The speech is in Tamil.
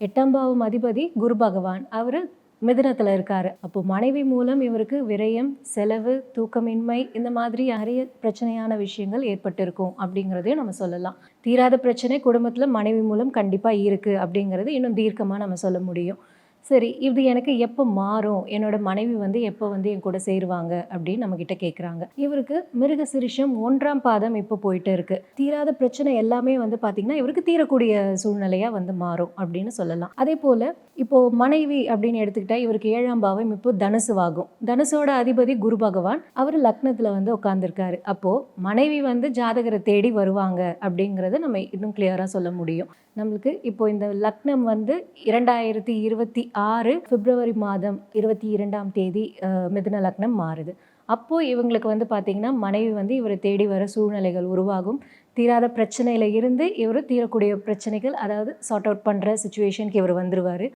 8ஆம் பாவம் அதிபதி குரு பகவான். அவரு மிதுனத்துல இருக்காரு. அப்போ மனைவி மூலம் இவருக்கு விரயம், செலவு, தூக்கமின்மை இந்த மாதிரி நிறைய பிரச்சனையான விஷயங்கள் ஏற்பட்டிருக்கும் அப்படிங்கிறதையும் நம்ம சொல்லலாம். தீராத பிரச்சனை குடும்பத்துல மனைவி மூலம் கண்டிப்பா இருக்கு அப்படிங்கிறது இன்னும் தீர்க்கமா நம்ம சொல்ல முடியும். சரி, இது எனக்கு எப்போ மாறும்? என்னோட மனைவி எப்போ என் கூட சேருவாங்க? அப்படின்னு நம்மகிட்ட கேட்குறாங்க. இவருக்கு மிருகசீரிஷம் 1ஆம் பாதம் இப்போ போயிட்டு இருக்கு. தீராத பிரச்சனை எல்லாமே பார்த்தீங்கன்னா, இவருக்கு தீரக்கூடிய சூழ்நிலையா மாறும் அப்படின்னு சொல்லலாம். அதேபோல இப்போ மனைவி அப்படின்னு எடுத்துக்கிட்டா, இவருக்கு 7ஆம் பாவம் இப்போ தனுசுவாகும். தனுசோட அதிபதி குரு பகவான். அவர் லக்னத்துல உட்கார்ந்திருக்காரு. அப்போ மனைவி ஜாதகரை தேடி வருவாங்க அப்படிங்கிறத நம்ம இன்னும் கிளியரா சொல்ல முடியும். நம்மளுக்கு இப்போ இந்த லக்னம் 2026 பிப்ரவரி மாதம் 22ஆம் தேதி மிதுன லக்னம் மாறுது. அப்போ இவங்களுக்கு பார்த்தீங்கன்னா, மனைவி இவரை தேடி வர சூழ்நிலைகள் உருவாகும். தீராத பிரச்சனையில இருந்து இவரு தீரக்கூடிய பிரச்சனைகள், அதாவது சார்ட் அவுட் பண்ற சிச்சுவேஷனுக்கு இவர் வந்துருவாரு.